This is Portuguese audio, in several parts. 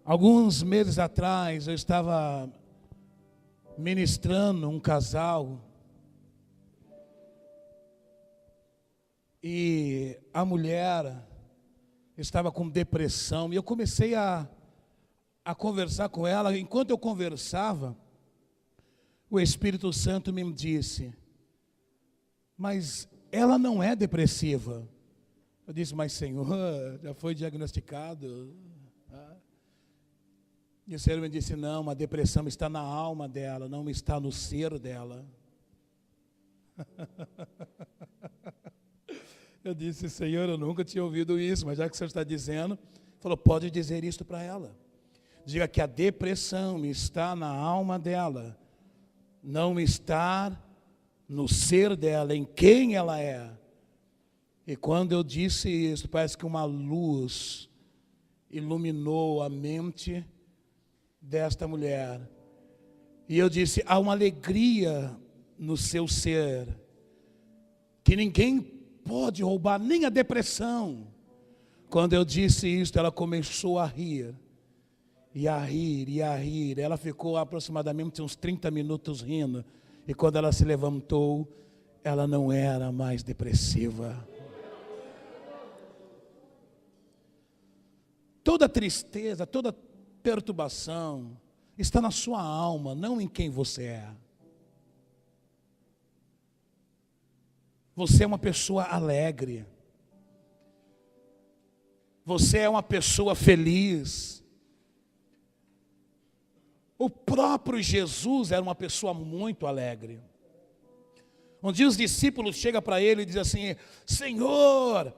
Alguns meses atrás eu estava ministrando um casal e a mulher estava com depressão e eu comecei a conversar com ela. Enquanto eu conversava, o Espírito Santo me disse: mas ela não é depressiva. Eu disse: mas Senhor, já foi diagnosticado? E o Senhor me disse: não, a depressão está na alma dela, não está no ser dela. Eu disse: Senhor, eu nunca tinha ouvido isso, mas já que o Senhor está dizendo, falou: pode dizer isso para ela. Diga que a depressão está na alma dela, não está no ser dela, em quem ela é. E quando eu disse isso, parece que uma luz iluminou a mente desta mulher. E eu disse: há uma alegria no seu ser, que ninguém pode roubar, nem a depressão. Quando eu disse isso, ela começou a rir. E a rir, e a rir. Ela ficou aproximadamente uns 30 minutos rindo. E quando ela se levantou, ela não era mais depressiva. Toda tristeza, toda perturbação está na sua alma, não em quem você é. Você é uma pessoa alegre. Você é uma pessoa feliz. O próprio Jesus era uma pessoa muito alegre. Um dia os discípulos chegam para ele e dizem assim: Senhor,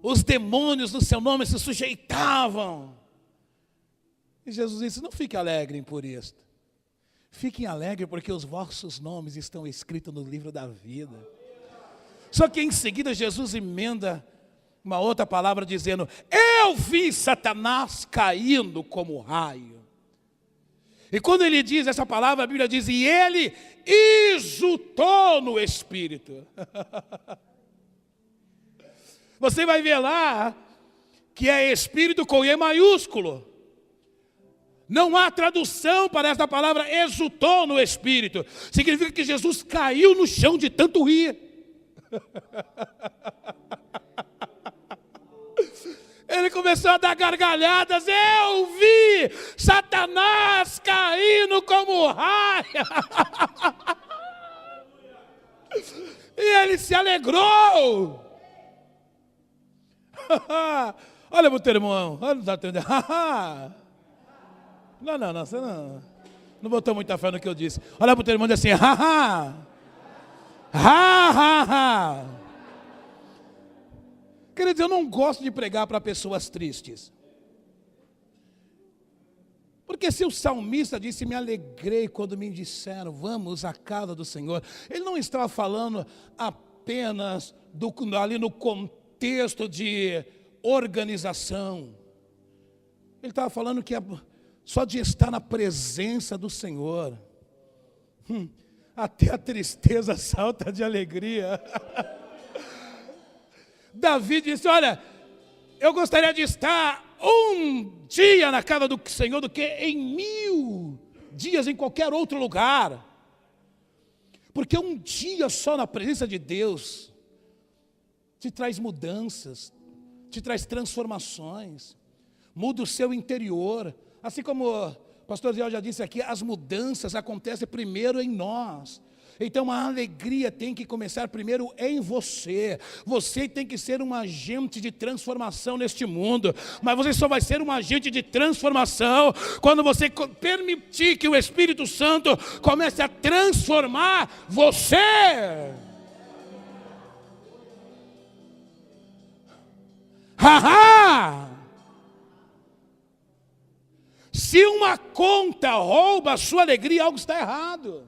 os demônios no seu nome se sujeitavam. E Jesus disse: não fiquem alegres por isto. Fiquem alegres porque os vossos nomes estão escritos no livro da vida. Só que em seguida Jesus emenda uma outra palavra dizendo: eu vi Satanás caindo como raio. E quando ele diz essa palavra, a Bíblia diz: e ele exultou no Espírito. Você vai ver lá que é Espírito com E maiúsculo. Não há tradução para esta palavra exultou no Espírito. Significa que Jesus caiu no chão de tanto rir. Ele começou a dar gargalhadas. Eu vi Satanás caindo como raio. E ele se alegrou. Olha para o teu irmão. Olha, não está entendendo. Não, você não botou muita fé no que eu disse. Olha para o teu irmão e diz assim: Queridos, eu não gosto de pregar para pessoas tristes. Porque se o salmista disse: me alegrei quando me disseram, vamos à casa do Senhor. Ele não estava falando apenas ali no contexto de organização. Ele estava falando que só de estar na presença do Senhor, até a tristeza salta de alegria. Davi disse: olha, eu gostaria de estar um dia na casa do Senhor do que em 1000 dias em qualquer outro lugar. Porque um dia só na presença de Deus te traz mudanças, te traz transformações, muda o seu interior. Assim como o pastor Zé já disse aqui, as mudanças acontecem primeiro em nós. Então a alegria tem que começar primeiro em você. Você tem que ser um agente de transformação neste mundo. Mas você só vai ser um agente de transformação quando você permitir que o Espírito Santo comece a transformar você. Se uma conta rouba a sua alegria, algo está errado.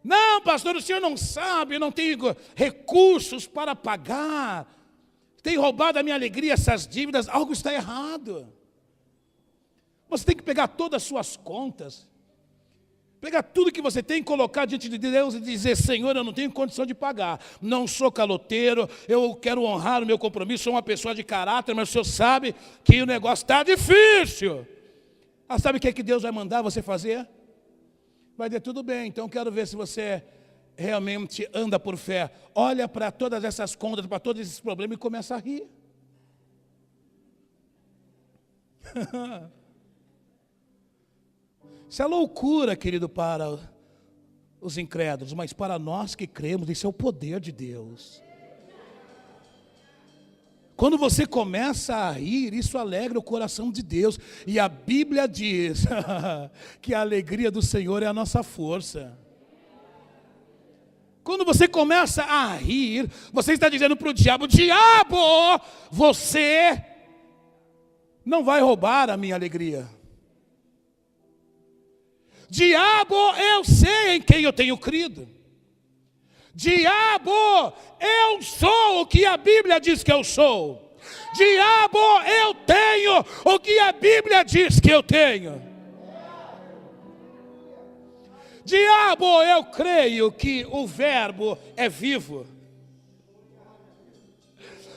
Não, pastor, o senhor não sabe, eu não tenho recursos para pagar. Tem roubado a minha alegria, essas dívidas, algo está errado. Você tem que pegar todas as suas contas, Pegar tudo que você tem, colocar diante de Deus e dizer: Senhor, eu não tenho condição de pagar. Não sou caloteiro, eu quero honrar o meu compromisso, sou uma pessoa de caráter, mas o Senhor sabe que o negócio está difícil. Ah, sabe o que Deus vai mandar você fazer? Vai dizer: tudo bem, então quero ver se você realmente anda por fé. Olha para todas essas contas, para todos esses problemas e começa a rir. Isso é loucura, querido, para os incrédulos, mas para nós que cremos, isso é o poder de Deus. Quando você começa a rir, isso alegra o coração de Deus. E a Bíblia diz que a alegria do Senhor é a nossa força. Quando você começa a rir, você está dizendo para o diabo: diabo, você não vai roubar a minha alegria. Diabo, eu sei em quem eu tenho crido. Diabo, eu sou o que a Bíblia diz que eu sou. Diabo, eu tenho o que a Bíblia diz que eu tenho. Diabo, eu creio que o verbo é vivo.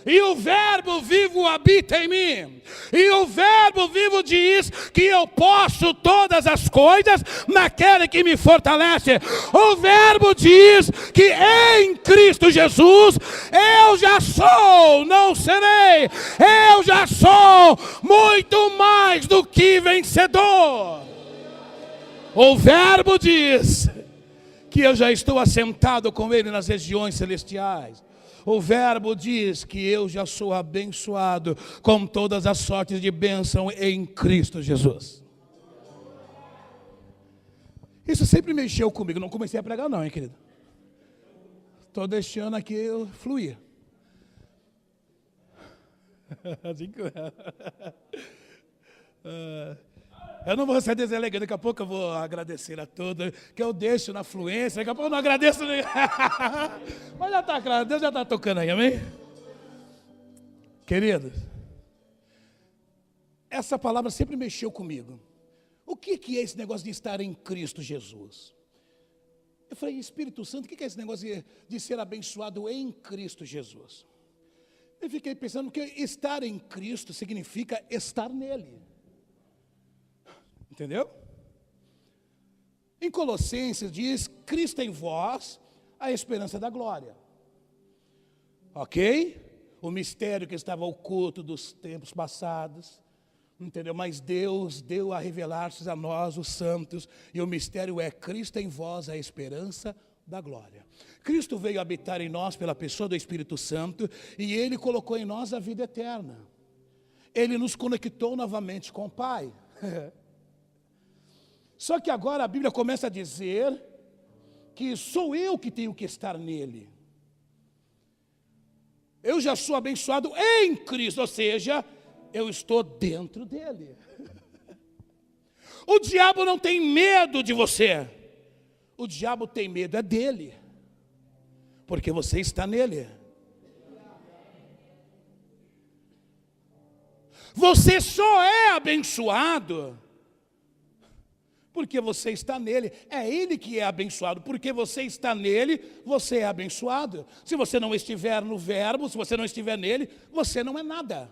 E o verbo vivo habita em mim. E o verbo vivo diz que eu posso todas as coisas naquele que me fortalece. O verbo diz que em Cristo Jesus eu já sou, não serei. Eu já sou muito mais do que vencedor. O verbo diz que eu já estou assentado com Ele nas regiões celestiais. O verbo diz que eu já sou abençoado com todas as sortes de bênção em Cristo Jesus. Isso sempre mexeu comigo. Não comecei a pregar não, hein, querido? Estou deixando aqui eu fluir. Eu não vou ser deselegante, daqui a pouco eu vou agradecer a todos, que eu deixo na fluência, daqui a pouco eu não agradeço. Mas já está claro, Deus já está tocando aí, amém? Queridos, essa palavra sempre mexeu comigo. O que é esse negócio de estar em Cristo Jesus? Eu falei: Espírito Santo, o que é esse negócio de ser abençoado em Cristo Jesus? Eu fiquei pensando que estar em Cristo significa estar nele. Entendeu? Em Colossenses diz: Cristo em vós, a esperança da glória. Ok? O mistério que estava oculto dos tempos passados. Entendeu? Mas Deus deu a revelar-se a nós, os santos. E o mistério é: Cristo em vós, a esperança da glória. Cristo veio habitar em nós pela pessoa do Espírito Santo. E Ele colocou em nós a vida eterna. Ele nos conectou novamente com o Pai. Só que agora a Bíblia começa a dizer que sou eu que tenho que estar nele. Eu já sou abençoado em Cristo, ou seja, eu estou dentro dele. O diabo não tem medo de você. O diabo tem medo dele. Porque você está nele. Você só é abençoado porque você está nele. É ele que é abençoado. Porque você está nele, você é abençoado. Se você não estiver no verbo, se você não estiver nele, você não é nada.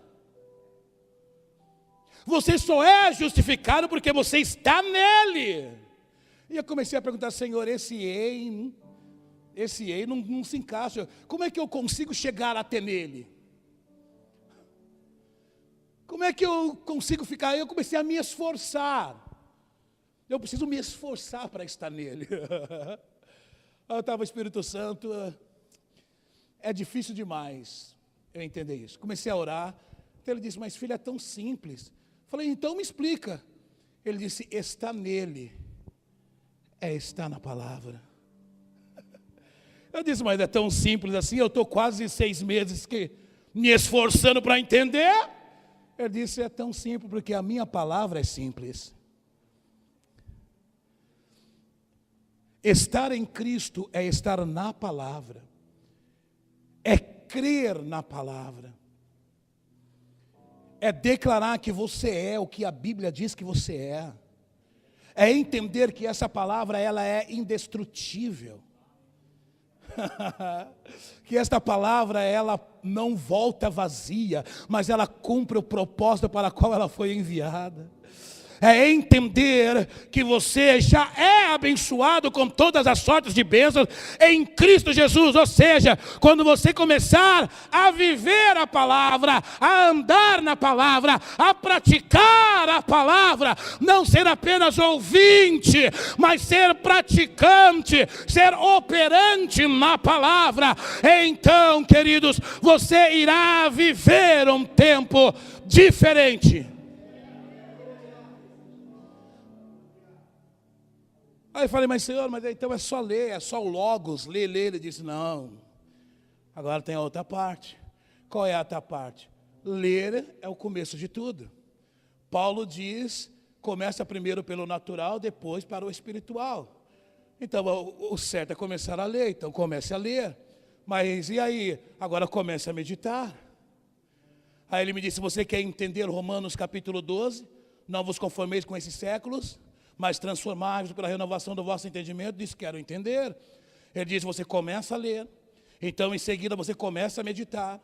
Você só é justificado porque você está nele. E eu comecei a perguntar: Senhor, esse ei não se encaixa. Como é que eu consigo chegar até nele? Como é que eu consigo ficar? Eu comecei a me esforçar. Eu preciso me esforçar para estar nele. Eu estava, Espírito Santo, é difícil demais eu entender isso. Comecei a orar. Então ele disse: mas filho, é tão simples. Falei: então me explica. Ele disse: está nele, é estar na palavra. Eu disse: mas é tão simples assim? Eu estou quase 6 meses me esforçando para entender. Ele disse: é tão simples porque a minha palavra é simples. Estar em Cristo é estar na palavra, é crer na palavra, é declarar que você é o que a Bíblia diz que você é É entender que essa palavra ela é indestrutível. Que esta palavra ela não volta vazia, mas ela cumpre o propósito para o qual ela foi enviada. É entender que você já é abençoado com todas as sortes de bênçãos em Cristo Jesus. Ou seja, quando você começar a viver a palavra, a andar na palavra, a praticar a palavra, não ser apenas ouvinte, mas ser praticante, ser operante na palavra, então, queridos, você irá viver um tempo diferente. Aí eu falei, mas Senhor, mas então é só ler, é só o Logos, ler. Ele disse, não, agora tem a outra parte. Qual é a outra parte? Ler é o começo de tudo. Paulo diz, começa primeiro pelo natural, depois para o espiritual. Então o certo é começar a ler, então comece a ler. Mas e aí? Agora comece a meditar. Aí ele me disse, você quer entender Romanos capítulo 12? Não vos conformeis com esses séculos, mas transformai-vos pela renovação do vosso entendimento. Diz, quero entender. Ele diz, você começa a ler, então em seguida você começa a meditar,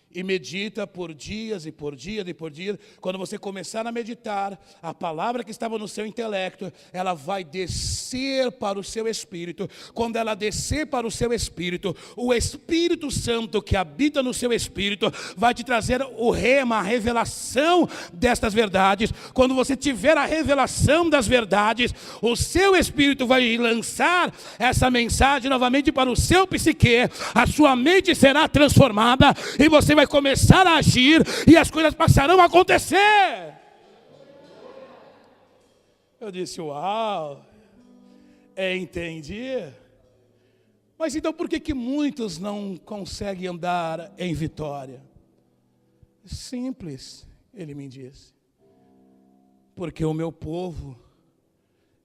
e medita por dias e por dias e por dias. Quando você começar a meditar, a palavra que estava no seu intelecto, ela vai descer para o seu espírito. Quando ela descer para o seu espírito, o Espírito Santo que habita no seu espírito vai te trazer o rema, a revelação destas verdades. Quando você tiver a revelação das verdades, o seu espírito vai lançar essa mensagem novamente para o seu psique, a sua mente será transformada e você vai começar a agir e as coisas passarão a acontecer. Eu disse, uau, entendi. Mas então por que muitos não conseguem andar em vitória? Simples, ele me disse. Porque o meu povo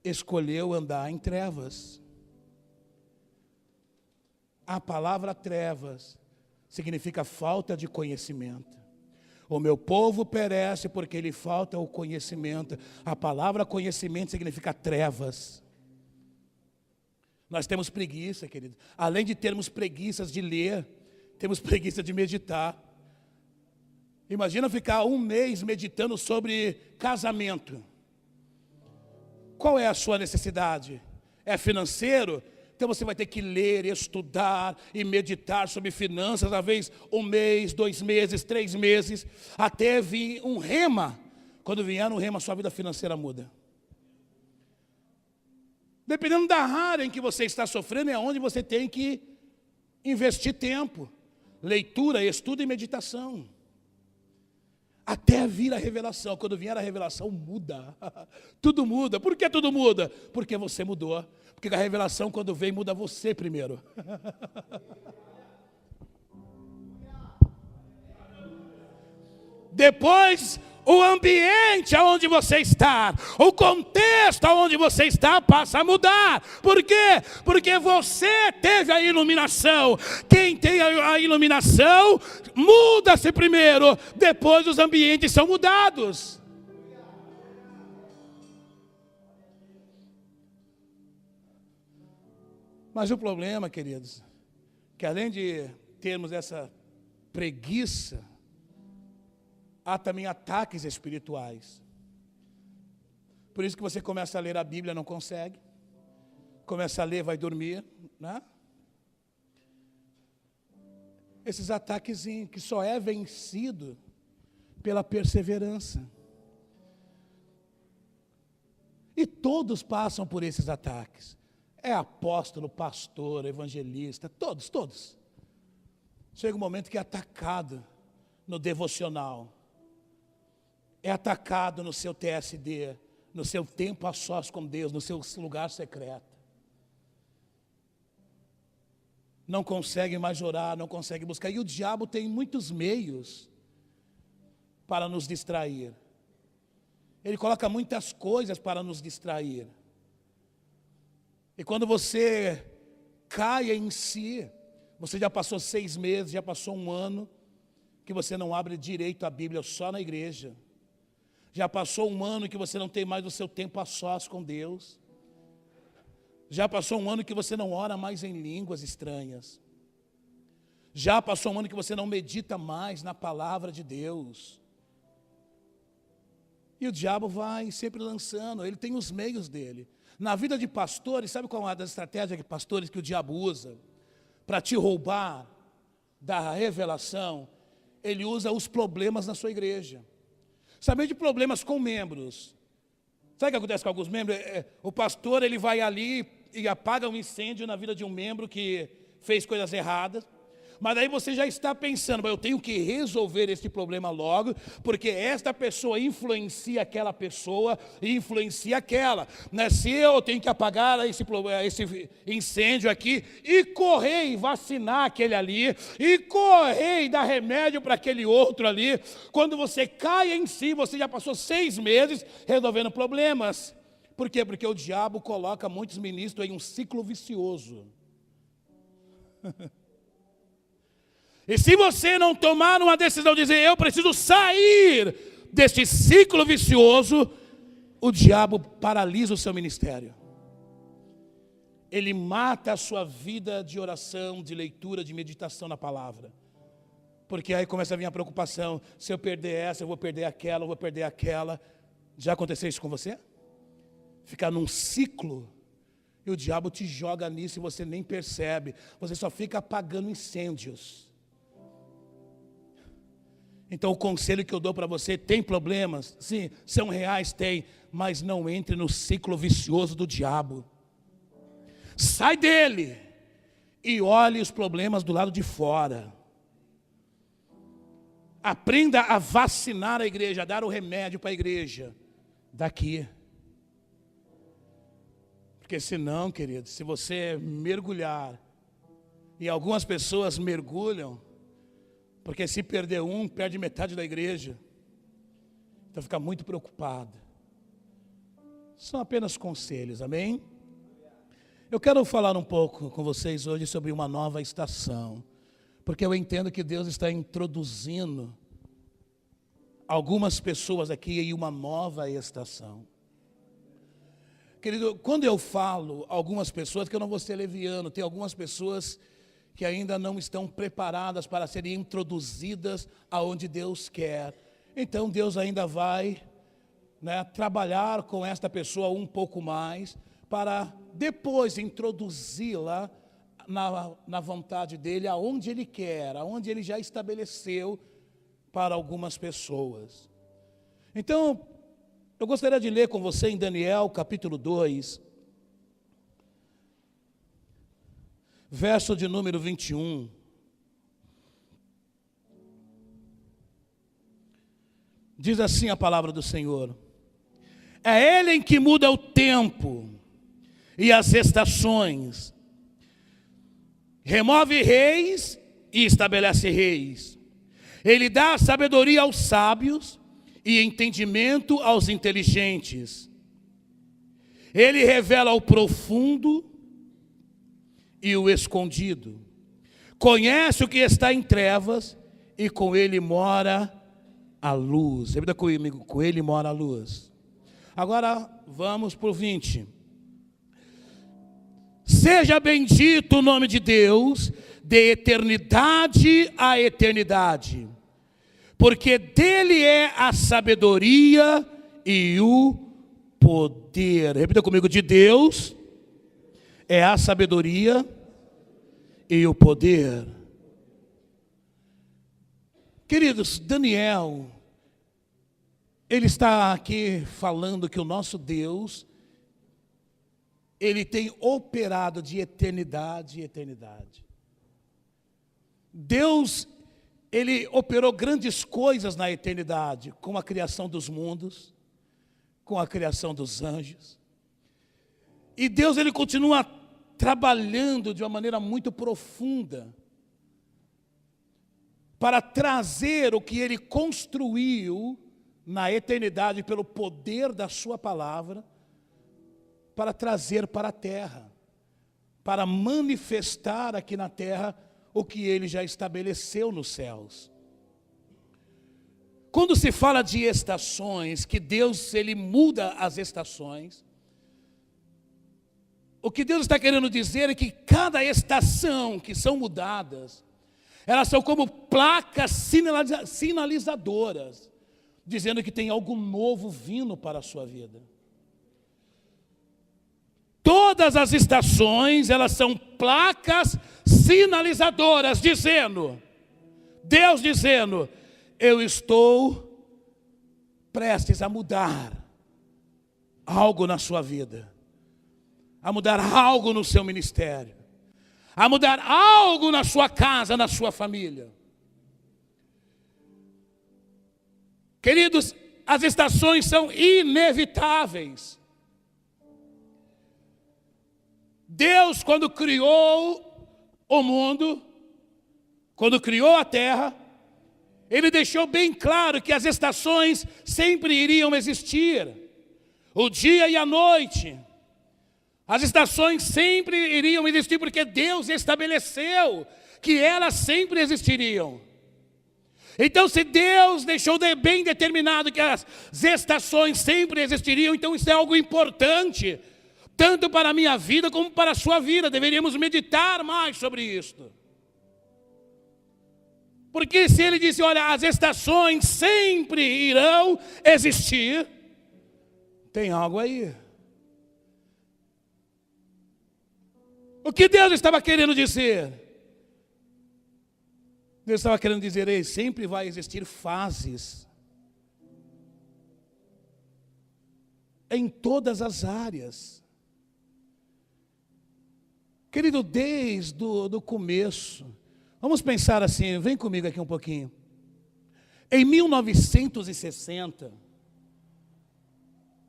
escolheu andar em trevas. A palavra trevas significa falta de conhecimento. O meu povo perece porque lhe falta o conhecimento. A palavra conhecimento significa trevas. Nós temos preguiça, querido. Além de termos preguiças de ler, temos preguiça de meditar. Imagina ficar um mês meditando sobre casamento. Qual é a sua necessidade? É financeiro? Então você vai ter que ler, estudar e meditar sobre finanças, às vezes 1 mês, 2 meses, 3 meses, até vir um rema. Quando vier um rema, sua vida financeira muda. Dependendo da área em que você está sofrendo, é onde você tem que investir tempo. Leitura, estudo e meditação. Até vir a revelação. Quando vier a revelação, muda. Tudo muda. Por que tudo muda? Porque você mudou. Porque a revelação, quando vem, muda você primeiro. Depois, o ambiente aonde você está, o contexto aonde você está passa a mudar. Por quê? Porque você teve a iluminação. Quem tem a iluminação, muda-se primeiro, depois os ambientes são mudados. Mas o problema, queridos, que além de termos essa preguiça, há também ataques espirituais. Por isso que você começa a ler a Bíblia, não consegue. Começa a ler, vai dormir, né? Esses ataques que só é vencido pela perseverança. E todos passam por esses ataques. É apóstolo, pastor, evangelista, todos. Chega um momento que é atacado no devocional. É atacado no seu TSD, no seu tempo a sós com Deus, no seu lugar secreto. Não consegue mais orar, não consegue buscar. E o diabo tem muitos meios para nos distrair. Ele coloca muitas coisas para nos distrair. E quando você cai em si, você já passou 6 meses, já passou 1 ano, que você não abre direito a Bíblia só na igreja. Já passou um ano que você não tem mais o seu tempo a sós com Deus. Já passou um ano que você não ora mais em línguas estranhas. Já passou um ano que você não medita mais na palavra de Deus. E o diabo vai sempre lançando, ele tem os meios dele. Na vida de pastores, sabe qual é uma das estratégias de pastores que o diabo usa? Para te roubar da revelação, ele usa os problemas na sua igreja. Saber de problemas com membros. Sabe o que acontece com alguns membros? O pastor, ele vai ali e apaga um incêndio na vida de um membro que fez coisas erradas. Mas daí você já está pensando, eu tenho que resolver esse problema logo, porque esta pessoa influencia aquela pessoa e influencia aquela. Né? Se eu tenho que apagar esse incêndio aqui e correr e vacinar aquele ali, e correr e dar remédio para aquele outro ali, quando você cai em si, você já passou 6 meses resolvendo problemas. Por quê? Porque o diabo coloca muitos ministros em um ciclo vicioso. E se você não tomar uma decisão de dizer, eu preciso sair deste ciclo vicioso, o diabo paralisa o seu ministério. Ele mata a sua vida de oração, de leitura, de meditação na palavra. Porque aí começa a vir a preocupação, se eu perder essa, eu vou perder aquela, eu vou perder aquela. Já aconteceu isso com você? Ficar num ciclo, e o diabo te joga nisso e você nem percebe. Você só fica apagando incêndios. Então o conselho que eu dou para você, tem problemas? Sim, são reais, tem, mas não entre no ciclo vicioso do diabo. Sai dele e olhe os problemas do lado de fora. Aprenda a vacinar a igreja, a dar o remédio para a igreja daqui. Porque senão, querido, se você mergulhar, e algumas pessoas mergulham, porque se perder um, perde metade da igreja. Então fica muito preocupado. São apenas conselhos, amém? Eu quero falar um pouco com vocês hoje sobre uma nova estação. Porque eu entendo que Deus está introduzindo algumas pessoas aqui em uma nova estação. Querido, quando eu falo algumas pessoas, que eu não vou ser leviano, tem algumas pessoas que ainda não estão preparadas para serem introduzidas aonde Deus quer. Então Deus ainda vai, trabalhar com esta pessoa um pouco mais, para depois introduzi-la na vontade dEle, aonde Ele quer, aonde Ele já estabeleceu para algumas pessoas. Então, eu gostaria de ler com você em Daniel, capítulo 2, verso de número 21. Diz assim a palavra do Senhor: é Ele em que muda o tempo e as estações, remove reis e estabelece reis. Ele dá sabedoria aos sábios e entendimento aos inteligentes. Ele revela o profundo e o escondido. Conhece o que está em trevas e com ele mora a luz. Repita comigo, com ele mora a luz. Agora vamos para o 20. Seja bendito o nome de Deus, de eternidade a eternidade, porque dele é a sabedoria e o poder. Repita comigo, de Deus é a sabedoria e o poder. Queridos, Daniel, ele está aqui falando que o nosso Deus, Ele tem operado de eternidade em eternidade. Deus, Ele operou grandes coisas na eternidade, com a criação dos mundos, com a criação dos anjos. E Deus, Ele continua trabalhando de uma maneira muito profunda para trazer o que Ele construiu na eternidade pelo poder da sua palavra, para trazer para a terra, para manifestar aqui na terra o que Ele já estabeleceu nos céus. quando se fala de estações, que Deus ele muda as estações, o que Deus está querendo dizer é que cada estação que são mudadas, elas são como placas sinalizadoras, dizendo que tem algo novo vindo para a sua vida. Todas as estações, elas são placas sinalizadoras, dizendo, Deus dizendo, eu estou prestes a mudar algo na sua vida, a mudar algo no seu ministério, a mudar algo na sua casa, na sua família. Queridos, as estações são inevitáveis. Deus, quando criou o mundo, quando criou a terra, Ele deixou bem claro que as estações sempre iriam existir. O dia e a noite. As estações sempre iriam existir porque Deus estabeleceu que elas sempre existiriam. Então, se Deus deixou bem determinado que as estações sempre existiriam, então isso é algo importante, tanto para a minha vida como para a sua vida. Deveríamos meditar mais sobre isto. Porque se Ele disse, olha, as estações sempre irão existir, tem algo aí. O que Deus estava querendo dizer? Deus estava querendo dizer, ei, sempre vai existir fases. Em todas as áreas. Querido, desde o começo, vamos pensar assim, vem comigo aqui um pouquinho. Em 1960,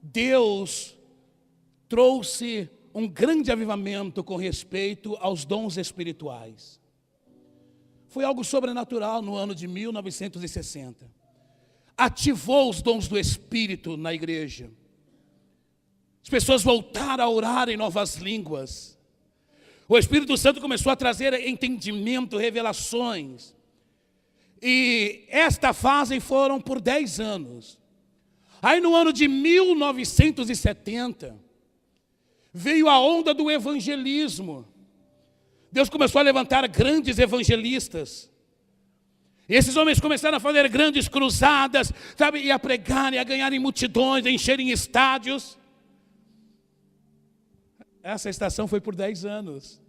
Deus trouxe um grande avivamento com respeito aos dons espirituais. Foi algo sobrenatural no ano de 1960. Ativou os dons do Espírito na igreja. As pessoas voltaram a orar em novas línguas. O Espírito Santo começou a trazer entendimento, revelações. E esta fase foram por 10 anos. Aí no ano de 1970, veio a onda do evangelismo. Deus começou a levantar grandes evangelistas. E esses homens começaram a fazer grandes cruzadas, sabe, e a pregarem, a ganharem multidões, a encherem estádios. Essa estação foi por 10 anos.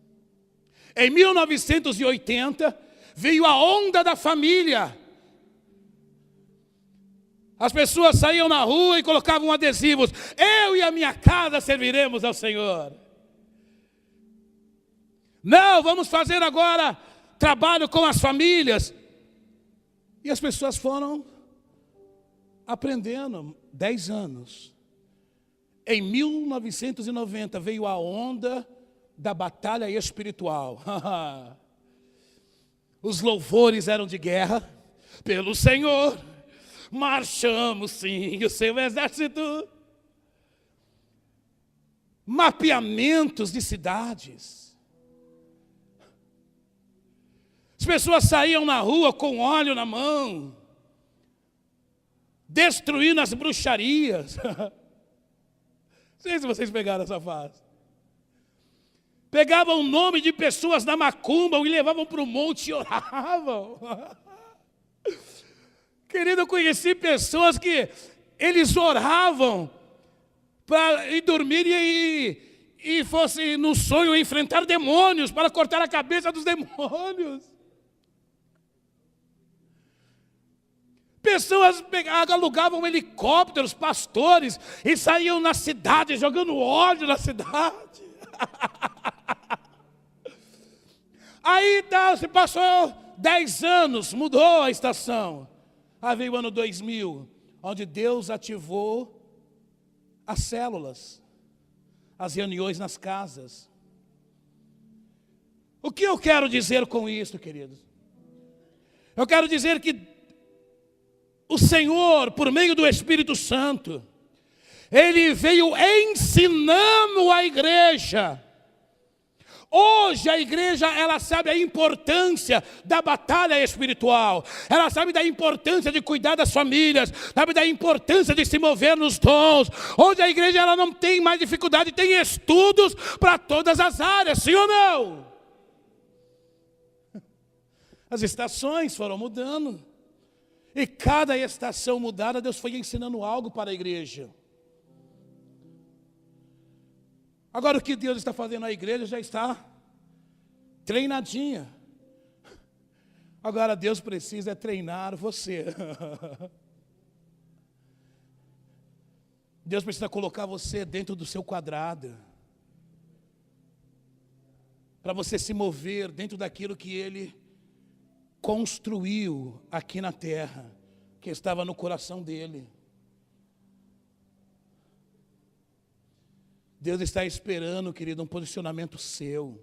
Em 1980, veio a onda da família. As pessoas saíam na rua e colocavam adesivos. Eu e a minha casa serviremos ao Senhor. Não, vamos fazer agora trabalho com as famílias. E as pessoas foram aprendendo. 10 anos. Em 1990 veio a onda da batalha espiritual. Os louvores eram de guerra. Pelo Senhor marchamos sim, o seu exército. Mapeamentos de cidades. As pessoas saíam na rua com óleo na mão, destruindo as bruxarias. Não sei se vocês pegaram essa fase. Pegavam o nome de pessoas da macumba e levavam para o monte e oravam. Querido, eu conheci pessoas que eles oravam para ir dormir e fosse no sonho enfrentar demônios, para cortar a cabeça dos demônios. Pessoas alugavam helicópteros, pastores, e saíam na cidade, jogando óleo na cidade. Aí se passou 10 anos, mudou a estação. Aí veio o ano 2000, onde Deus ativou as células, as reuniões nas casas. O que eu quero dizer com isso, queridos? Eu quero dizer que o Senhor, por meio do Espírito Santo, Ele veio ensinando a igreja Hoje a igreja, ela sabe a importância da batalha espiritual. Ela sabe da importância de cuidar das famílias. Sabe da importância de se mover nos dons. Hoje a igreja, ela não tem mais dificuldade, tem estudos para todas as áreas, sim ou não? As estações foram mudando. E cada estação mudada, Deus foi ensinando algo para a igreja. Agora o que Deus está fazendo na igreja já está treinadinha. Agora Deus precisa treinar você. Deus precisa colocar você dentro do seu quadrado. Para você se mover dentro daquilo que Ele construiu aqui na terra, que estava no coração dEle. Deus está esperando, querido, um posicionamento seu.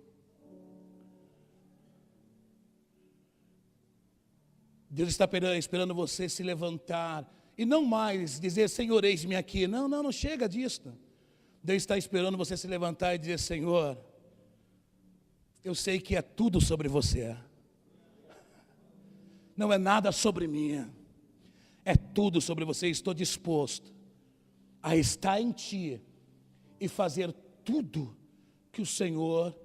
Deus está esperando você se levantar e não mais dizer, Senhor, eis-me aqui. Não chega disso. Deus está esperando você se levantar e dizer, Senhor, eu sei que é tudo sobre você. Não é nada sobre mim. É tudo sobre você. Estou disposto a estar em Ti e fazer tudo que o Senhor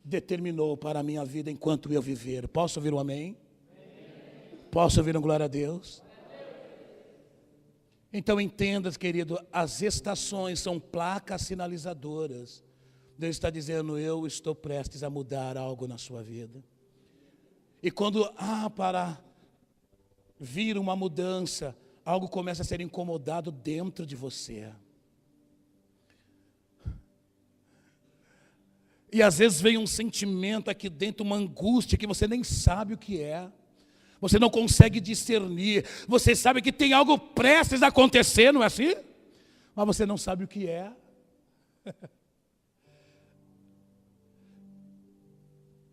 determinou para a minha vida enquanto eu viver. Posso ouvir um amém? Posso ouvir um glória a Deus? Então entenda, querido, as estações são placas sinalizadoras. Deus está dizendo, eu estou prestes a mudar algo na sua vida. E quando para vir uma mudança, algo começa a ser incomodado dentro de você. E às vezes vem um sentimento aqui dentro, uma angústia que você nem sabe o que é. Você não consegue discernir. Você sabe que tem algo prestes a acontecer, não é assim? Mas você não sabe o que é.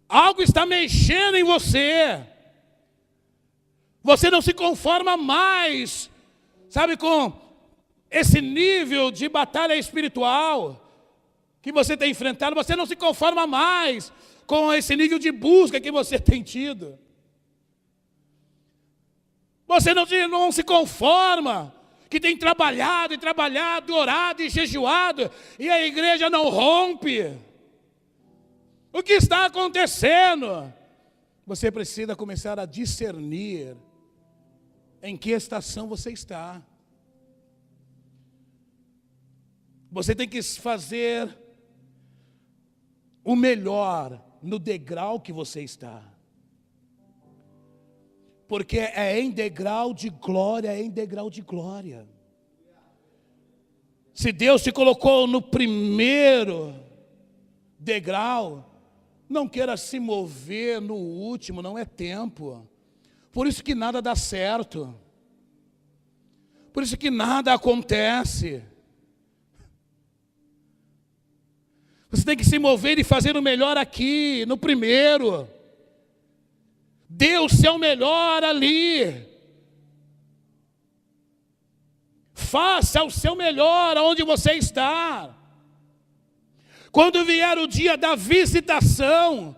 Algo está mexendo em você. Você não se conforma mais, sabe, com esse nível de batalha espiritual que você tem enfrentado. Você não se conforma mais com esse nível de busca que você tem tido. Você não se conforma que tem trabalhado e trabalhado, orado e jejuado, e a igreja não rompe. O que está acontecendo? Você precisa começar a discernir em que estação você está. Você tem que fazer o melhor no degrau que você está. Porque é em degrau de glória, é em degrau de glória. Se Deus te colocou no primeiro degrau, não queira se mover no último, não é tempo. Por isso que nada dá certo. Por isso que nada acontece. Você tem que se mover e fazer o melhor aqui, no primeiro. Dê o seu melhor ali. Faça o seu melhor onde você está. Quando vier o dia da visitação,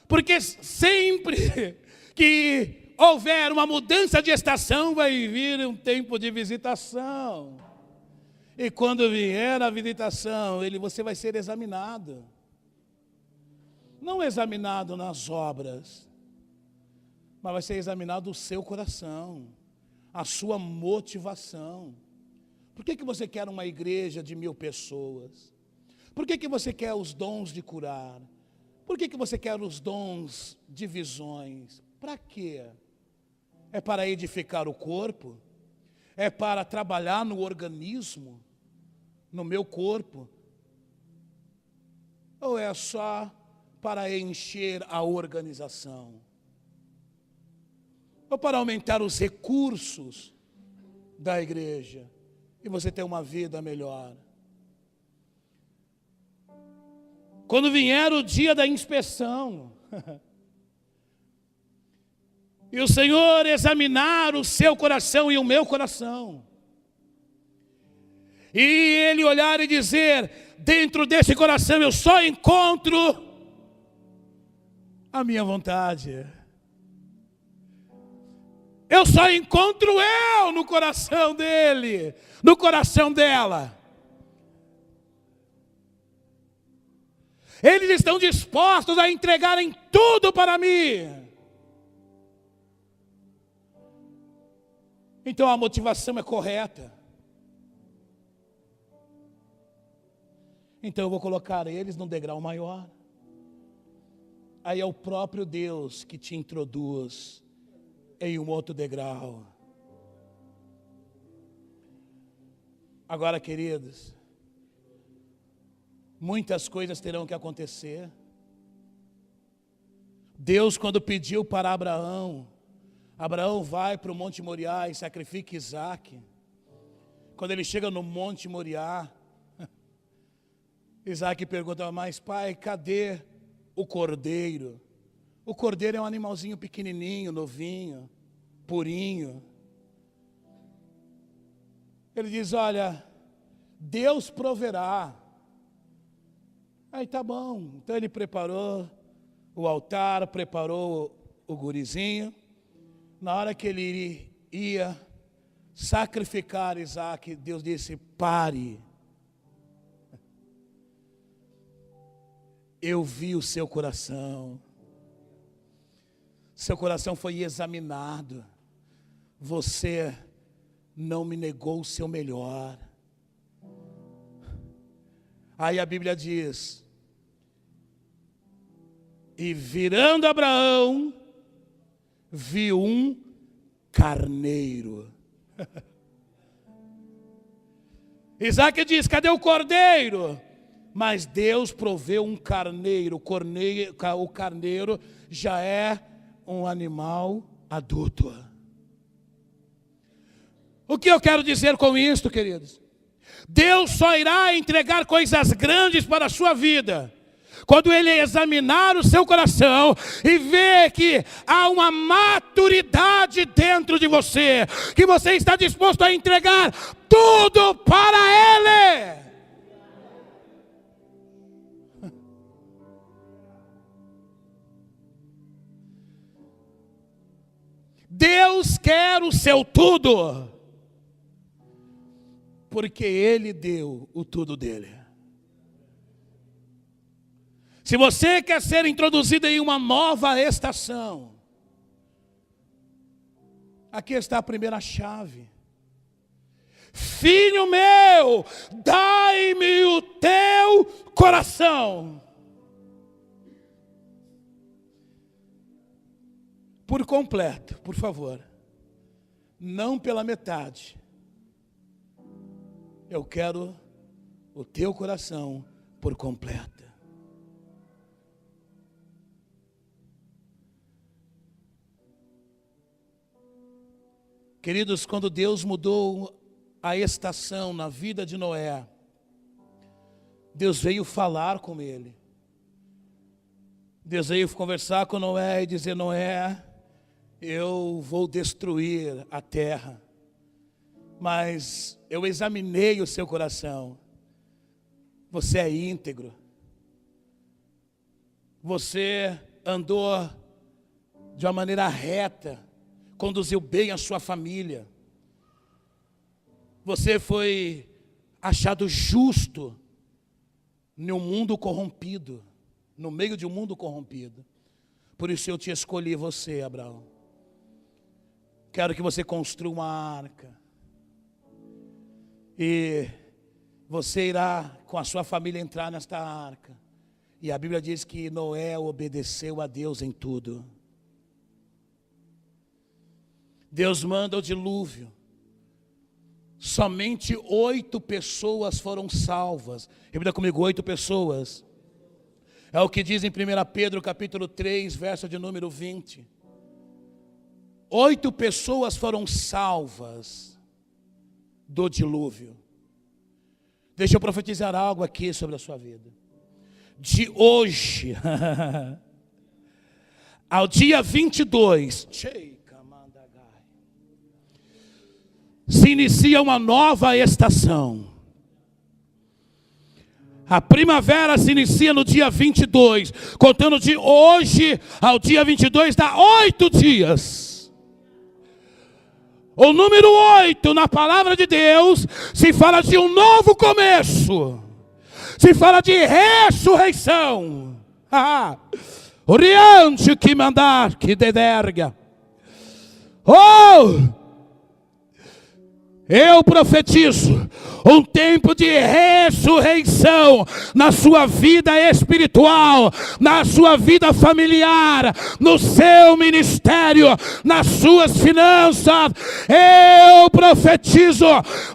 porque sempre que houver uma mudança de estação, vai vir um tempo de visitação. E quando vier a visitação, você vai ser examinado. Não examinado nas obras, mas vai ser examinado o seu coração, a sua motivação. Por que você quer uma igreja de 1000 pessoas? Por que você quer os dons de curar? Por que você quer os dons de visões? Para quê? É para edificar o corpo? É para trabalhar no organismo? No meu corpo? Ou é só para encher a organização? Ou para aumentar os recursos da igreja e você ter uma vida melhor? Quando vier o dia da inspeção e o Senhor examinar o seu coração e o meu coração, e Ele olhar e dizer, dentro desse coração eu só encontro a minha vontade. Eu só encontro eu no coração dele, no coração dela. Eles estão dispostos a entregarem tudo para mim. Então a motivação é correta. Então eu vou colocar eles num degrau maior. Aí é o próprio Deus que te introduz em um outro degrau. Agora, queridos, muitas coisas terão que acontecer. Deus, quando pediu para Abraão, Abraão vai para o Monte Moriá e sacrifica Isaac. Quando ele chega no Monte Moriá, Isaac pergunta: mas pai, cadê o cordeiro? O cordeiro é um animalzinho pequenininho, novinho, purinho. Ele diz: olha, Deus proverá. Aí tá bom. Então ele preparou o altar, preparou o gurizinho. Na hora que ele ia sacrificar Isaac, Deus disse: pare. Eu vi o seu coração. Seu coração foi examinado. Você não me negou o seu melhor. Aí a Bíblia diz: e virando Abraão, viu um carneiro. Isaac diz: cadê o cordeiro? Mas Deus proveu um carneiro. O carneiro já é um animal adulto. O que eu quero dizer com isto, queridos? Deus só irá entregar coisas grandes para a sua vida quando Ele examinar o seu coração e ver que há uma maturidade dentro de você, que você está disposto a entregar tudo para Ele. Deus quer o seu tudo, porque Ele deu o tudo dele. Se você quer ser introduzido em uma nova estação, aqui está a primeira chave. Filho meu, dai-me o teu coração. Por completo, por favor. Não pela metade. Eu quero o teu coração por completo. Queridos, quando Deus mudou a estação na vida de Noé, Deus veio falar com ele. Deus veio conversar com Noé e dizer: Noé, eu vou destruir a terra, mas eu examinei o seu coração. Você é íntegro. Você andou de uma maneira reta, conduziu bem a sua família. Você foi achado justo no mundo corrompido, no meio de um mundo corrompido. Por isso eu te escolhi, você, Abraão. Quero que você construa uma arca. E você irá com a sua família entrar nesta arca. E a Bíblia diz que Noé obedeceu a Deus em tudo. Deus manda o dilúvio. Somente 8 pessoas foram salvas. Repita comigo: 8 pessoas. É o que diz em 1 Pedro capítulo 3, verso de número 20. 8 pessoas foram salvas do dilúvio. Deixa eu profetizar algo aqui sobre a sua vida. De hoje ao dia 22, se inicia uma nova estação. A primavera se inicia no dia 22, contando de hoje ao dia 22 dá 8 dias. O número 8 na palavra de Deus se fala de um novo começo, se fala de ressurreição. Oriente que mandar, que dederga. Oh! Eu profetizo um tempo de ressurreição na sua vida espiritual, na sua vida familiar, no seu ministério, nas suas finanças. Eu profetizo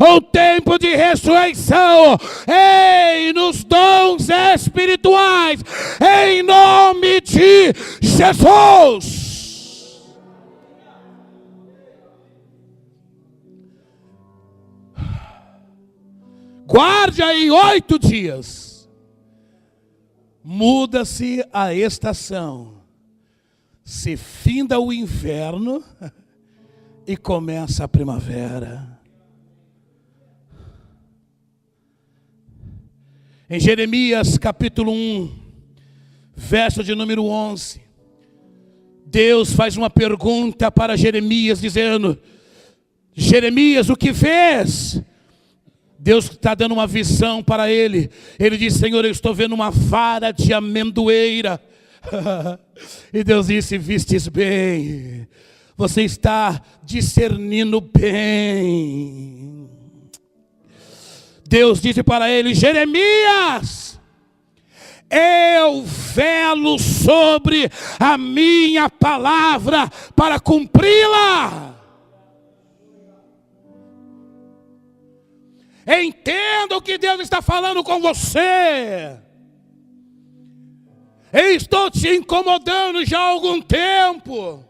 um tempo de ressurreição nos dons espirituais, em nome de Jesus. Guarde aí 8 dias. Muda-se a estação. Se finda o inverno e começa a primavera. Em Jeremias capítulo 1, verso de número 11. Deus faz uma pergunta para Jeremias dizendo: Jeremias, o que vês? Deus está dando uma visão para ele. Ele diz: Senhor, eu estou vendo uma vara de amendoeira. E Deus disse: vistes bem, você está discernindo bem. Deus disse para ele: Jeremias, eu velo sobre a minha palavra para cumpri-la. Entenda o que Deus está falando com você. Eu estou te incomodando já há algum tempo.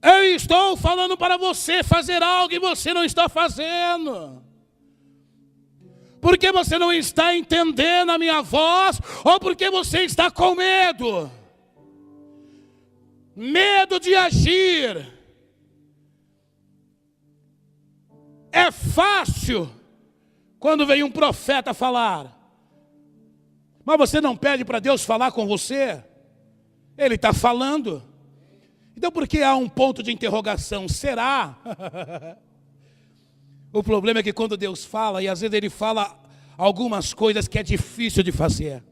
Eu estou falando para você fazer algo e você não está fazendo. Porque você não está entendendo a minha voz, ou porque você está com medo. Medo de agir. É fácil quando vem um profeta falar, mas você não pede para Deus falar com você? Ele está falando. Então por que há um ponto de interrogação? Será? O problema é que quando Deus fala, e às vezes Ele fala algumas coisas que é difícil de fazer,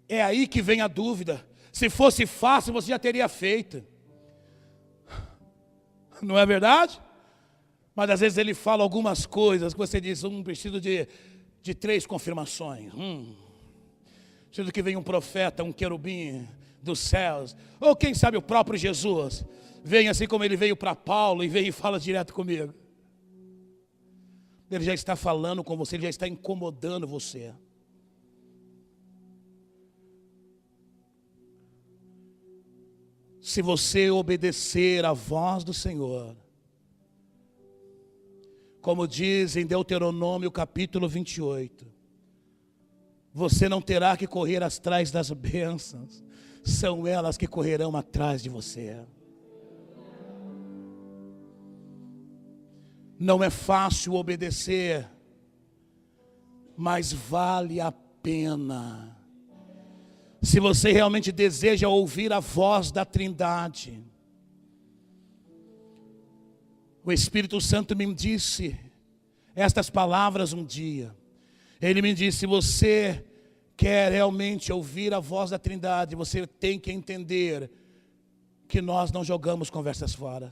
é aí que vem a dúvida. Se fosse fácil, você já teria feito. Não é verdade? Mas às vezes Ele fala algumas coisas que você diz: preciso de 3 confirmações. Preciso que venha um profeta, um querubim dos céus. Ou quem sabe o próprio Jesus. Vem assim como Ele veio para Paulo e vem e fala direto comigo. Ele já está falando com você, Ele já está incomodando você. Se você obedecer à voz do Senhor, como diz em Deuteronômio capítulo 28, você não terá que correr atrás das bênçãos, são elas que correrão atrás de você. Não é fácil obedecer, mas vale a pena. Se você realmente deseja ouvir a voz da Trindade. O Espírito Santo me disse estas palavras um dia. Ele me disse: se você quer realmente ouvir a voz da Trindade, você tem que entender que nós não jogamos conversas fora.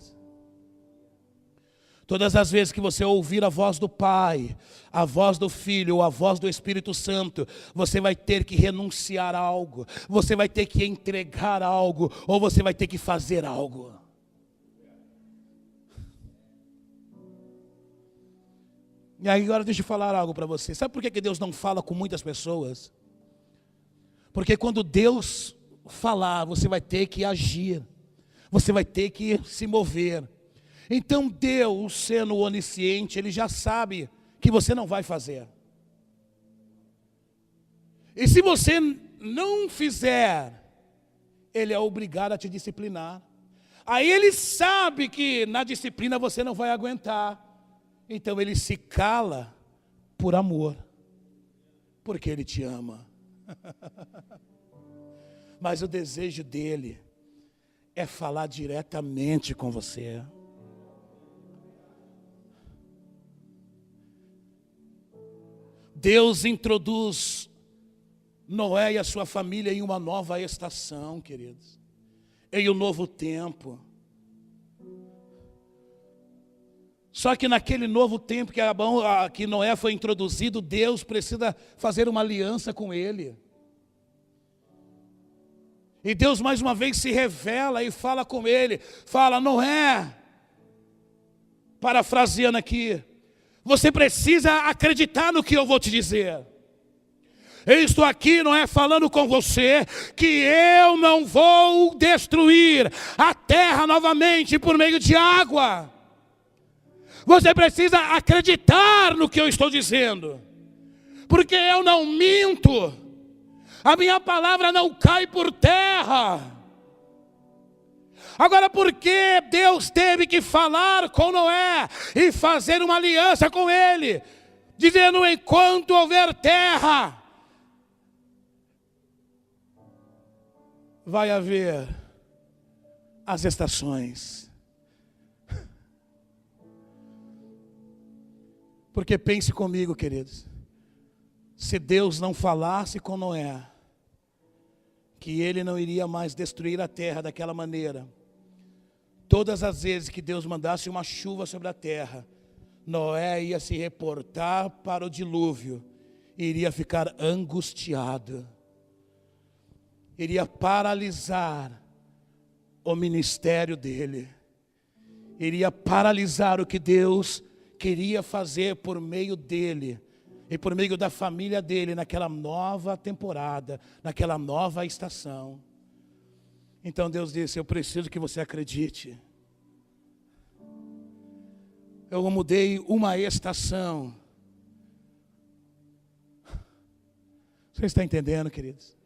Todas as vezes que você ouvir a voz do Pai, a voz do Filho ou a voz do Espírito Santo, você vai ter que renunciar a algo, você vai ter que entregar algo, ou você vai ter que fazer algo. E aí agora deixa eu falar algo para você. Sabe por que Deus não fala com muitas pessoas? Porque quando Deus falar, você vai ter que agir. Você vai ter que se mover. Então Deus, sendo onisciente, Ele já sabe que você não vai fazer. E se você não fizer, Ele é obrigado a te disciplinar. Aí Ele sabe que na disciplina você não vai aguentar. Então ele se cala por amor, porque ele te ama. Mas o desejo dele é falar diretamente com você. Deus introduz Noé e a sua família em uma nova estação, queridos, em um novo tempo. Só que naquele novo tempo que Noé foi introduzido, Deus precisa fazer uma aliança com ele. E Deus mais uma vez se revela e fala com ele, fala: Noé, parafraseando aqui, você precisa acreditar no que eu vou te dizer. Eu estou aqui, Noé, falando com você que eu não vou destruir a terra novamente por meio de água. Você precisa acreditar no que eu estou dizendo, porque eu não minto, a minha palavra não cai por terra. Agora, por que Deus teve que falar com Noé e fazer uma aliança com ele, dizendo: enquanto houver terra, vai haver as estações? Porque pense comigo, queridos, se Deus não falasse com Noé, que ele não iria mais destruir a terra daquela maneira, todas as vezes que Deus mandasse uma chuva sobre a terra, Noé ia se reportar para o dilúvio, e iria ficar angustiado, iria paralisar o ministério dele, iria paralisar o que Deus queria fazer por meio dele e por meio da família dele naquela nova temporada, naquela nova estação. Então Deus disse: eu preciso que você acredite. Eu mudei uma estação. Você está entendendo, queridos?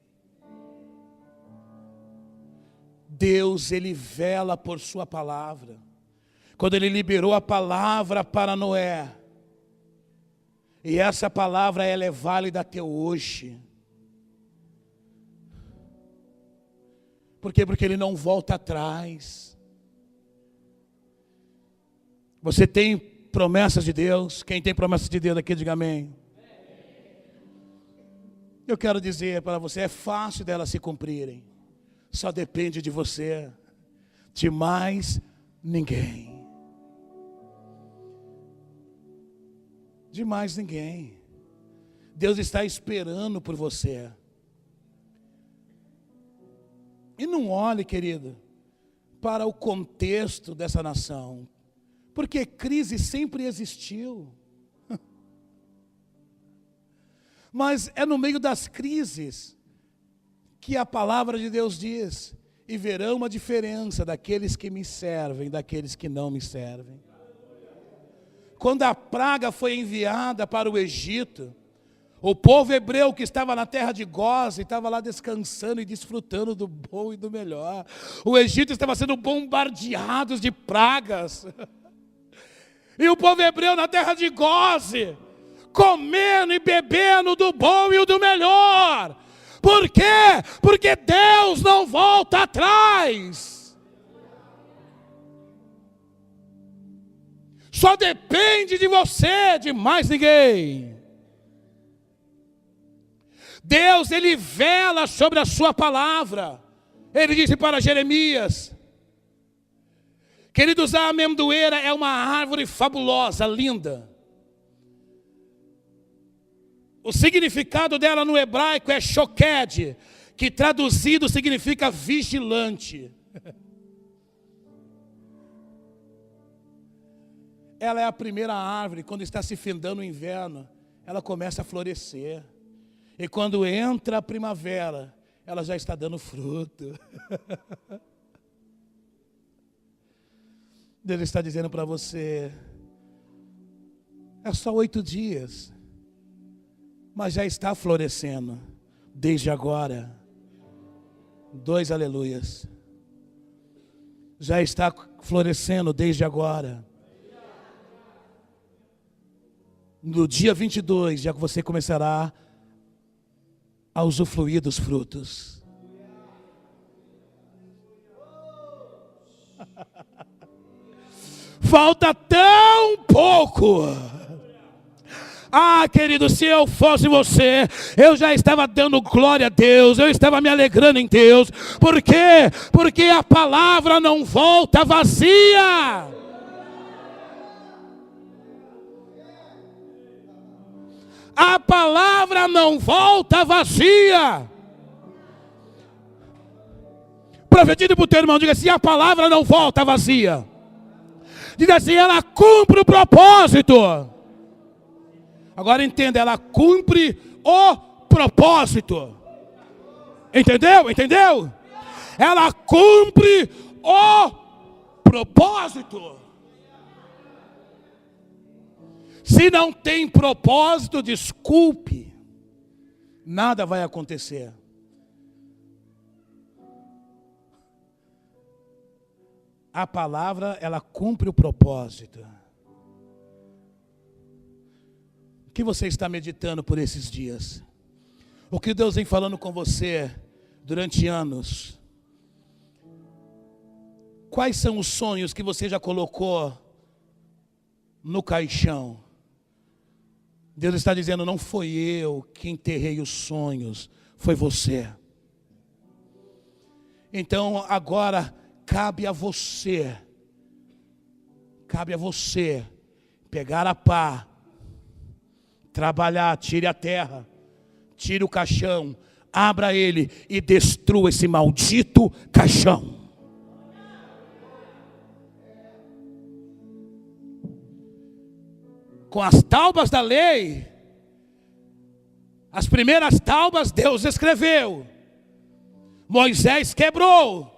Deus, ele vela por sua palavra. Quando ele liberou a palavra para Noé, e essa palavra ela é válida até hoje. Por quê? Porque ele não volta atrás. Você tem promessas de Deus? Quem tem promessas de Deus aqui, diga amém. Eu quero dizer para você, é fácil delas se cumprirem. Só depende de você, de mais ninguém. De mais ninguém. Deus está esperando por você. E não olhe, querido, para o contexto dessa nação, porque crise sempre existiu. Mas é no meio das crises que a palavra de Deus diz: e verão uma diferença daqueles que me servem, daqueles que não me servem. Quando a praga foi enviada para o Egito, o povo hebreu que estava na terra de Gósen estava lá descansando e desfrutando do bom e do melhor. O Egito estava sendo bombardeado de pragas. E o povo hebreu na terra de Gósen, comendo e bebendo do bom e do melhor. Por quê? Porque Deus não volta atrás. Só depende de você, de mais ninguém. Deus, ele vela sobre a sua palavra. Ele disse para Jeremias: queridos, a amendoeira é uma árvore fabulosa, linda. O significado dela no hebraico é shoked, que traduzido significa vigilante. Ela é a primeira árvore, quando está se findando o inverno, ela começa a florescer. E quando entra a primavera, ela já está dando fruto. Deus está dizendo para você: é só 8 dias, mas já está florescendo, desde agora. 2 aleluias. Já está florescendo desde agora. No dia 22, já que você começará a usufruir dos frutos. Falta tão pouco. Ah, querido, se eu fosse você, eu já estava dando glória a Deus, eu estava me alegrando em Deus. Por quê? Porque a palavra não volta vazia. A palavra não volta vazia. Profetize para o teu irmão, diga assim: a palavra não volta vazia. Diga assim: ela cumpre o propósito. Agora entenda, ela cumpre o propósito. Entendeu? Entendeu? Ela cumpre o propósito. Se não tem propósito, desculpe, nada vai acontecer. A palavra, ela cumpre o propósito. O que você está meditando por esses dias? O que Deus vem falando com você durante anos? Quais são os sonhos que você já colocou no caixão? Deus está dizendo: não foi eu que enterrei os sonhos, foi você. Então agora cabe a você pegar a pá, trabalhar, tire a terra, tire o caixão, abra ele e destrua esse maldito caixão. Com as tábuas da lei, as primeiras tábuas Deus escreveu, Moisés quebrou.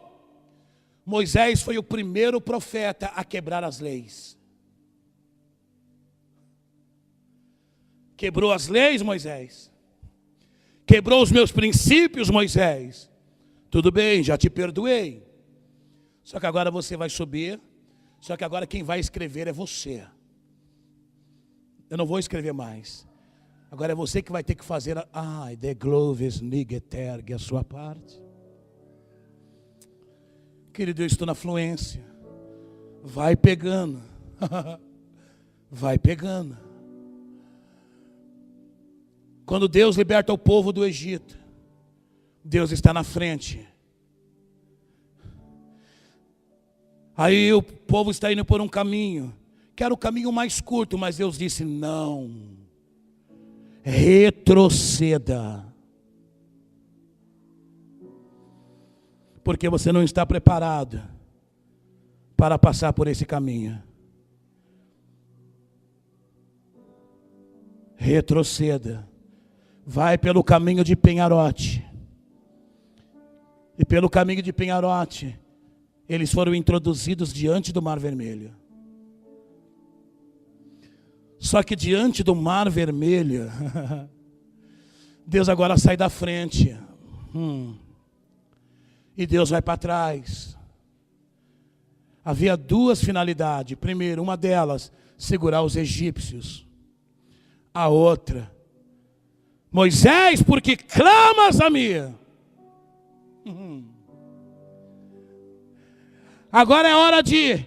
Moisés foi o primeiro profeta a quebrar as leis. Quebrou as leis, Moisés. Quebrou os meus princípios, Moisés. Tudo bem, já te perdoei. Só que agora você vai subir. Só que agora quem vai escrever é você. Eu não vou escrever mais. Agora é você que vai ter que fazer the gloves nigetergue a sua parte. Querido, eu estou na fluência. Vai pegando. Vai pegando. Quando Deus liberta o povo do Egito, Deus está na frente. Aí o povo está indo por um caminho, que era o caminho mais curto, mas Deus disse: não, retroceda. Porque você não está preparado para passar por esse caminho. Retroceda. Vai pelo caminho de Pinharote. E pelo caminho de Pinharote, eles foram introduzidos diante do Mar Vermelho. Só que diante do Mar Vermelho, Deus agora sai da frente. E Deus vai para trás. Havia duas finalidades. Primeiro, uma delas, segurar os egípcios. A outra, Moisés, porque clamas a mim. Agora é hora de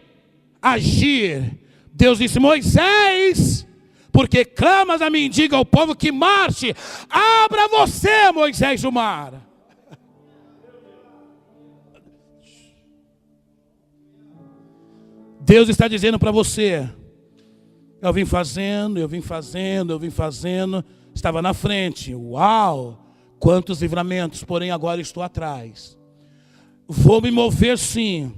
agir. Deus disse: Moisés, porque clamas a mim, diga ao povo que marche. Abra você, Moisés, o mar. Deus está dizendo para você: eu vim fazendo, estava na frente, uau, quantos livramentos, porém agora estou atrás. Vou me mover sim,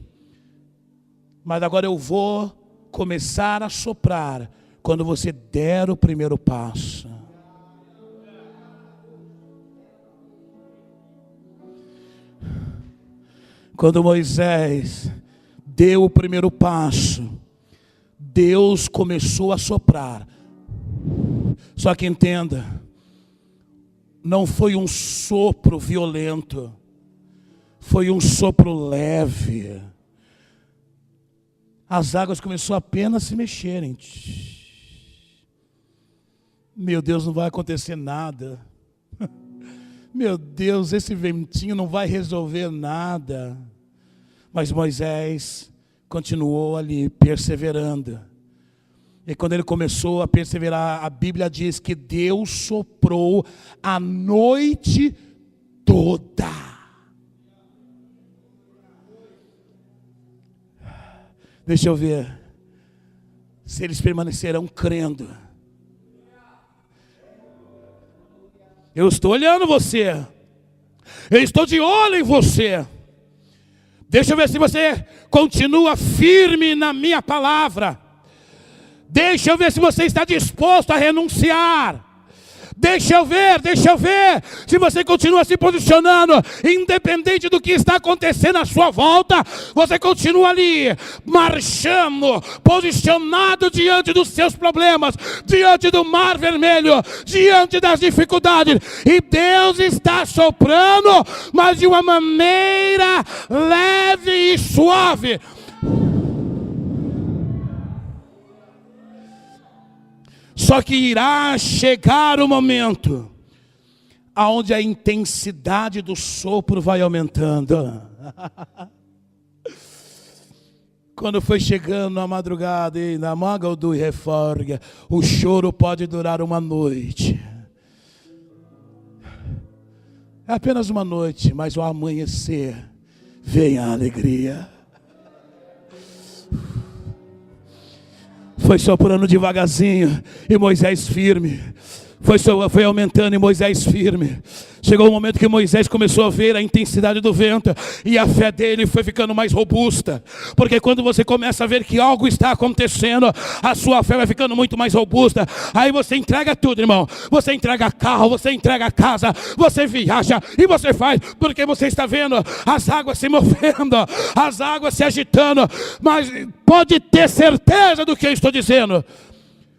mas agora eu vou começar a soprar quando você der o primeiro passo. Quando Moisés deu o primeiro passo, Deus começou a soprar. Só que entenda, não foi um sopro violento, foi um sopro leve. As águas começaram apenas a se mexerem. Meu Deus, não vai acontecer nada. Meu Deus, esse ventinho não vai resolver nada. Mas Moisés continuou ali, perseverando. E quando ele começou a perseverar, a Bíblia diz que Deus soprou a noite toda. Deixa eu ver se eles permanecerão crendo. Eu estou olhando você. Eu estou de olho em você. Deixa eu ver se você continua firme na minha palavra. Deixa eu ver se você está disposto a renunciar. Deixa eu ver se você continua se posicionando, independente do que está acontecendo à sua volta, você continua ali, marchando, posicionado diante dos seus problemas, diante do mar vermelho, diante das dificuldades, e Deus está soprando, mas de uma maneira leve e suave. Só que irá chegar o momento aonde a intensidade do sopro vai aumentando. Quando foi chegando a madrugada e na maga do reforga, o choro pode durar uma noite. É apenas uma noite, mas ao amanhecer vem a alegria. Foi soprando devagarzinho e Moisés firme. Foi aumentando e Moisés firme. Chegou o momento que Moisés começou a ver a intensidade do vento e a fé dele foi ficando mais robusta. Porque quando você começa a ver que algo está acontecendo, a sua fé vai ficando muito mais robusta. Aí você entrega tudo, irmão. Você entrega carro, você entrega casa, você viaja e você faz. Porque você está vendo as águas se movendo, as águas se agitando. Mas pode ter certeza do que eu estou dizendo.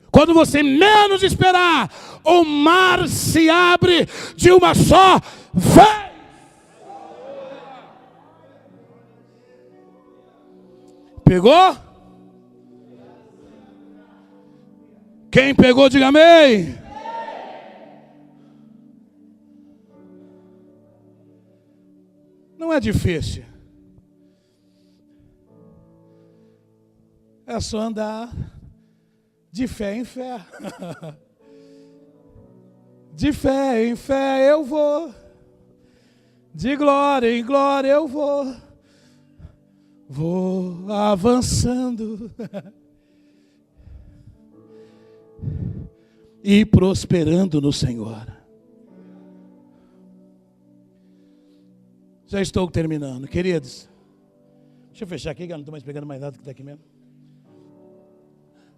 Quando você menos esperar, o mar se abre de uma só vez. Pegou? Quem pegou, diga amém. Não é difícil. É só andar de fé em fé. De fé em fé eu vou. De glória em glória eu vou. Vou avançando. E prosperando no Senhor. Já estou terminando, queridos. Deixa eu fechar aqui, que eu não estou mais pegando mais nada que está aqui mesmo.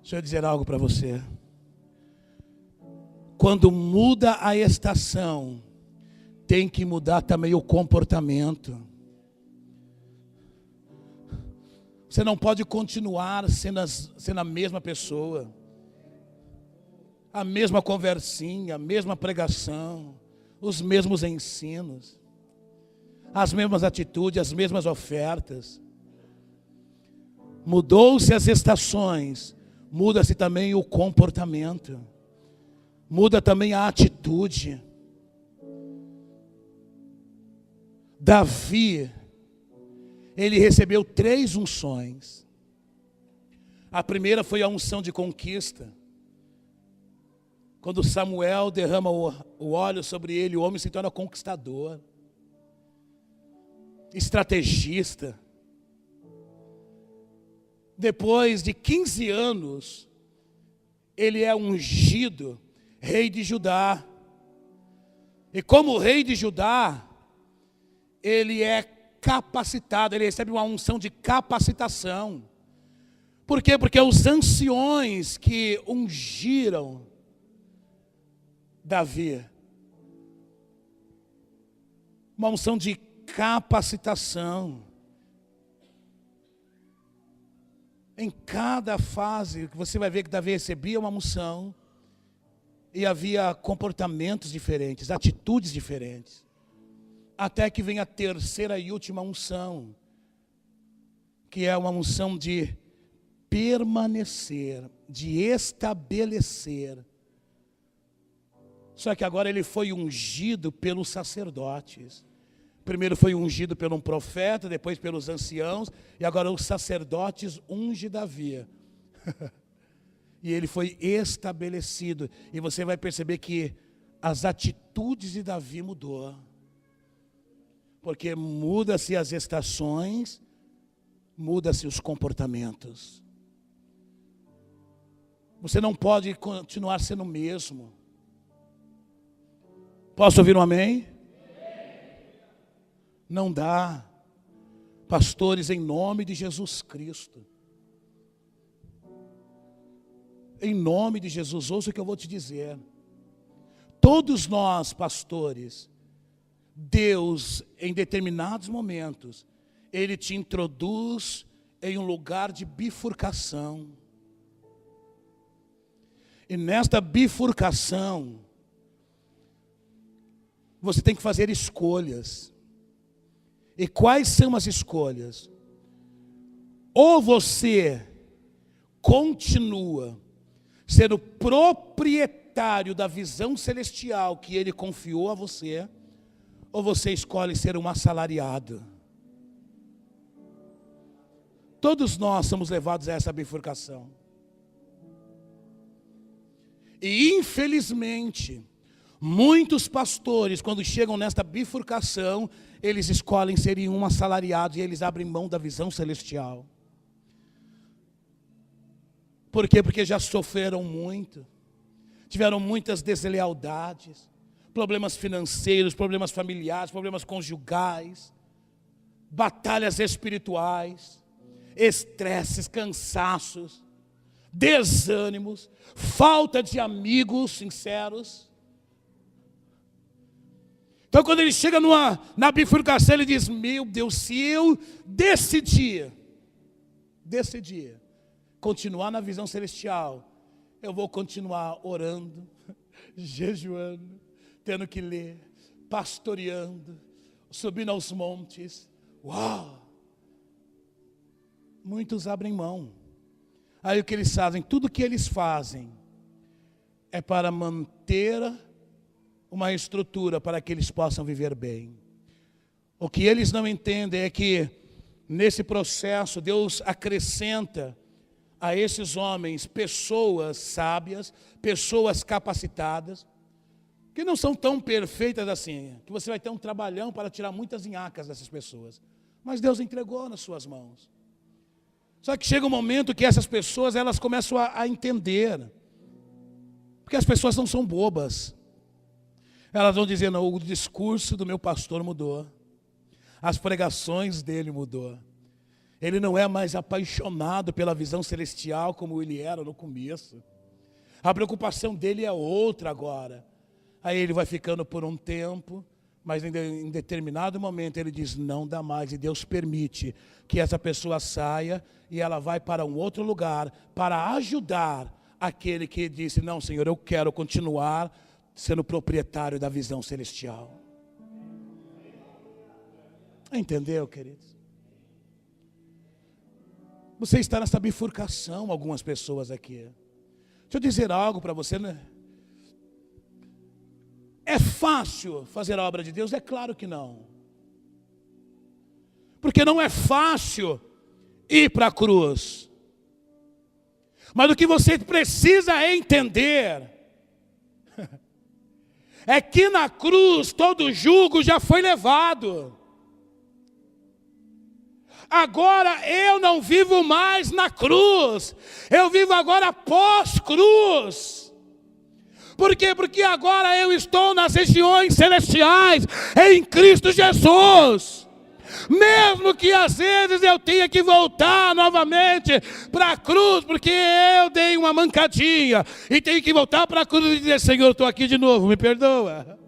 Deixa eu dizer algo para você. Quando muda a estação, tem que mudar também o comportamento. Você não pode continuar sendo a mesma pessoa. A mesma conversinha, a mesma pregação, os mesmos ensinos, as mesmas atitudes, as mesmas ofertas. Mudou-se as estações, muda-se também o comportamento, muda também a atitude. Davi, ele recebeu 3 unções. A primeira foi a unção de conquista. Quando Samuel derrama o óleo sobre ele, o homem se torna conquistador, estrategista. Depois de 15 anos, ele é ungido rei de Judá. E como rei de Judá, ele é capacitado, ele recebe uma unção de capacitação. Por quê? Porque os anciões que ungiram Davi, uma unção de capacitação. Em cada fase que você vai ver que Davi recebia uma unção e havia comportamentos diferentes, atitudes diferentes. Até que vem a terceira e última unção, que é uma unção de permanecer, de estabelecer Só que agora ele foi ungido pelos sacerdotes. Primeiro foi ungido por um profeta, depois pelos anciãos, e agora os sacerdotes ungem Davi. E ele foi estabelecido. E você vai perceber que as atitudes de Davi mudou. Porque muda-se as estações, muda-se os comportamentos. Você não pode continuar sendo o mesmo. Posso ouvir um amém? Não dá. Pastores, em nome de Jesus Cristo. Em nome de Jesus, ouça o que eu vou te dizer. Todos nós, pastores, Deus, em determinados momentos, Ele te introduz em um lugar de bifurcação. E nesta bifurcação, você tem que fazer escolhas. E quais são as escolhas? Ou você continua sendo proprietário da visão celestial que Ele confiou a você, ou você escolhe ser um assalariado. Todos nós somos levados a essa bifurcação. E infelizmente, muitos pastores, quando chegam nesta bifurcação, eles escolhem serem um assalariado e eles abrem mão da visão celestial. Por quê? Porque já sofreram muito, tiveram muitas deslealdades, problemas financeiros, problemas familiares, problemas conjugais, batalhas espirituais, estresses, cansaços, desânimos, falta de amigos sinceros. Então quando ele chega na bifurcação, ele diz: meu Deus, se eu decidir continuar na visão celestial, eu vou continuar orando, jejuando, tendo que ler, pastoreando, subindo aos montes. Uau! Muitos abrem mão. Aí o que eles fazem? Tudo que eles fazem é para manter uma estrutura para que eles possam viver bem. O que eles não entendem é que nesse processo Deus acrescenta a esses homens pessoas sábias, pessoas capacitadas, que não são tão perfeitas assim, que você vai ter um trabalhão para tirar muitas nhacas dessas pessoas. Mas Deus entregou nas suas mãos. Só que chega um momento que essas pessoas, elas começam a entender. Porque as pessoas não são bobas. Elas vão dizer: não, o discurso do meu pastor mudou. As pregações dele mudou. Ele não é mais apaixonado pela visão celestial como ele era no começo. A preocupação dele é outra agora. Aí ele vai ficando por um tempo, mas em determinado momento ele diz: não dá mais. E Deus permite que essa pessoa saia e ela vai para um outro lugar para ajudar aquele que disse: não, Senhor, eu quero continuar sendo proprietário da visão celestial. Entendeu, queridos? Você está nessa bifurcação, algumas pessoas aqui. Deixa eu dizer algo para você, né? É fácil fazer a obra de Deus? É claro que não. Porque não é fácil ir para a cruz. Mas o que você precisa entender é que na cruz todo jugo já foi levado. Agora eu não vivo mais na cruz, eu vivo agora pós-cruz. Por quê? Porque agora eu estou nas regiões celestiais, em Cristo Jesus. Mesmo que às vezes eu tenha que voltar novamente para a cruz, porque eu dei uma mancadinha, e tenho que voltar para a cruz e dizer: Senhor, eu estou aqui de novo, me perdoa.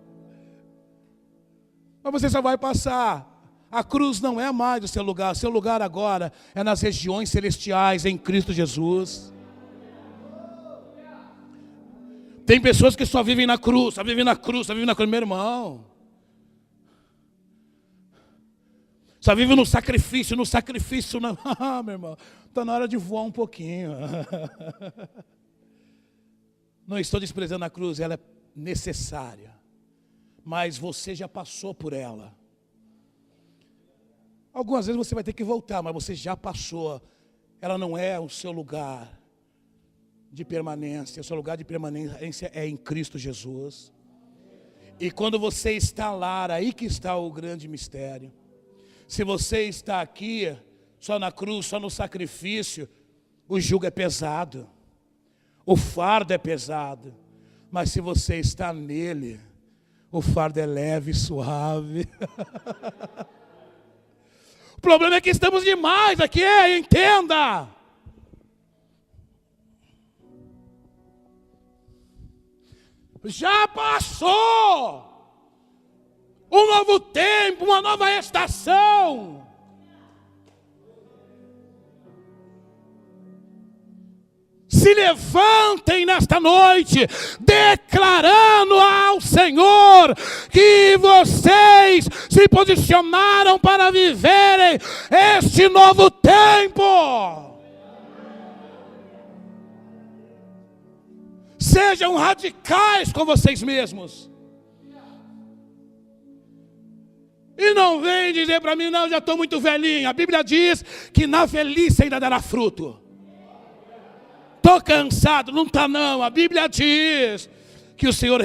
Mas você só vai passar. A cruz não é mais o seu lugar agora é nas regiões celestiais, em Cristo Jesus. Tem pessoas que só vivem na cruz, só vivem na cruz, só vivem na cruz, meu irmão. Só vive no sacrifício, meu irmão. Está na hora de voar um pouquinho. Não estou desprezando a cruz, ela é necessária, mas você já passou por ela. Algumas vezes você vai ter que voltar, mas você já passou. Ela não é o seu lugar de permanência. O seu lugar de permanência é em Cristo Jesus. E quando você está lá, aí que está o grande mistério. Se você está aqui, só na cruz, só no sacrifício, o jugo é pesado, o fardo é pesado. Mas se você está nele, o fardo é leve e suave. O problema é que estamos demais aqui, entenda. Já passou um novo tempo, uma nova estação. Se levantem nesta noite, declarando ao Senhor que vocês se posicionaram para viverem este novo tempo. Sejam radicais com vocês mesmos. E não vem dizer para mim, não, já estou muito velhinho. A Bíblia diz que na velhice ainda dará fruto. Estou cansado, não está não. A Bíblia diz que o Senhor